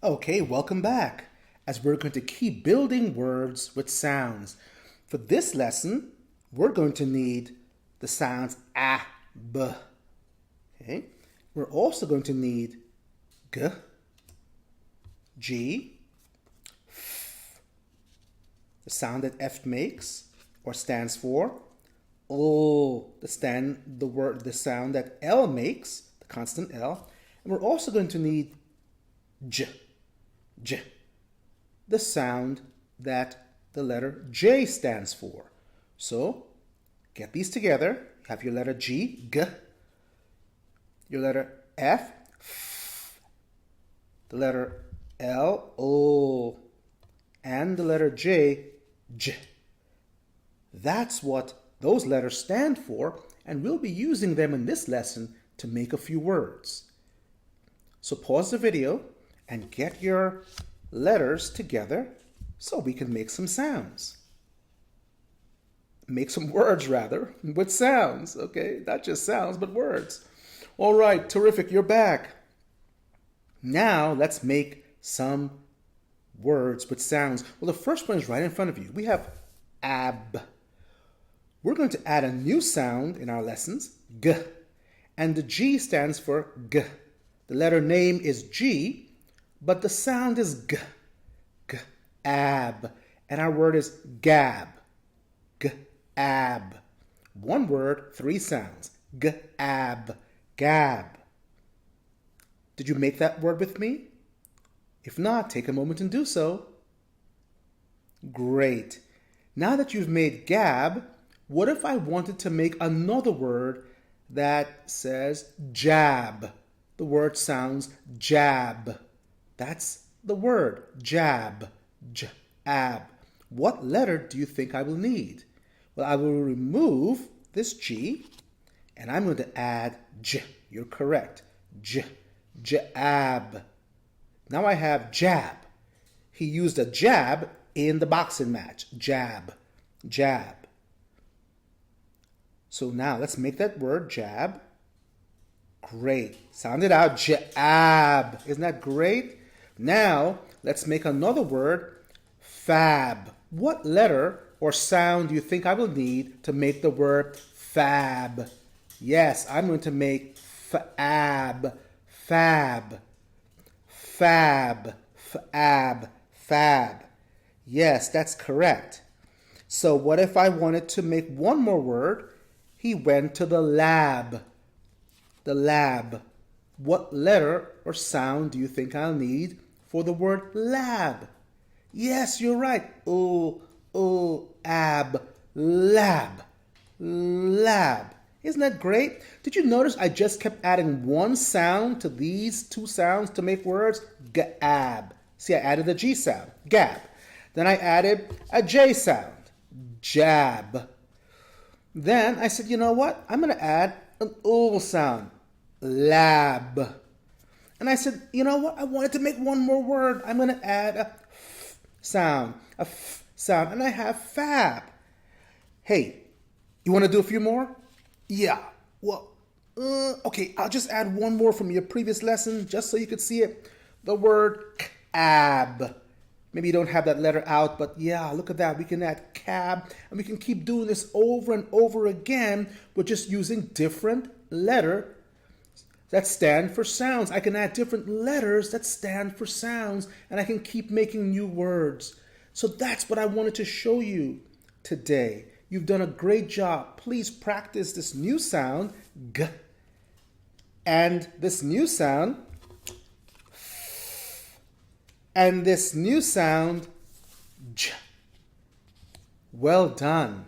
Okay, welcome back, as we're going to keep building words with sounds. For this lesson, we're going to need the sounds a, b. Okay, we're also going to need g, g, f, the sound that f makes or stands for, o, the sound that l makes, the consonant l, and we're also going to need j, j, the sound that the letter J stands for. So get these together. You have your letter G, G, your letter F, F, the letter L, O, and the letter J, J. That's what those letters stand for, and we'll be using them in this lesson to make a few words. So pause the video and get your letters together so we can make some sounds. Make some words, rather, with sounds, okay? Not just sounds, but words. All right, terrific, you're back. Now let's make some words with sounds. Well, the first one is right in front of you. We have ab. We're going to add a new sound in our lessons, g, and the G stands for g. The letter name is G, but the sound is g, g, ab, and our word is gab, g, ab. One word, three sounds, g, ab, gab. Did you make that word with me? If not, take a moment and do so. Great. Now that you've made gab, what if I wanted to make another word that says jab? The word sounds jab. That's the word, jab, j-ab. What letter do you think I will need? Well, I will remove this G, and I'm going to add j. You're correct, j, j-ab. Now I have jab. He used a jab in the boxing match, jab, jab. So now let's make that word jab. Great. Sound it out. Jab. Isn't that great? Now, let's make another word, fab. What letter or sound do you think I will need to make the word fab? Yes, I'm going to make fab, fab, fab, fab, fab. Yes, that's correct. So what if I wanted to make one more word? He went to the lab. The lab. What letter or sound do you think I'll need for the word lab? Yes, you're right. Ab, lab, lab. Isn't that great? Did you notice I just kept adding one sound to these two sounds to make words? Gab. See, I added the G sound, gab. Then I added a J sound, jab. Then I said, you know what? I'm going to add an O sound, lab. And I said, you know what? I wanted to make one more word. I'm going to add a f sound, and I have fab. Hey, you want to do a few more? Yeah. Well, okay, I'll just add one more from your previous lesson just so you could see it. The word cab. Maybe you don't have that letter out, but yeah, look at that. We can add cab, and we can keep doing this over and over again. We're just using different letters that stand for sounds. I can add different letters that stand for sounds, and I can keep making new words. So that's what I wanted to show you today. You've done a great job. Please practice this new sound, g, and this new sound, and this new sound, j. Well done.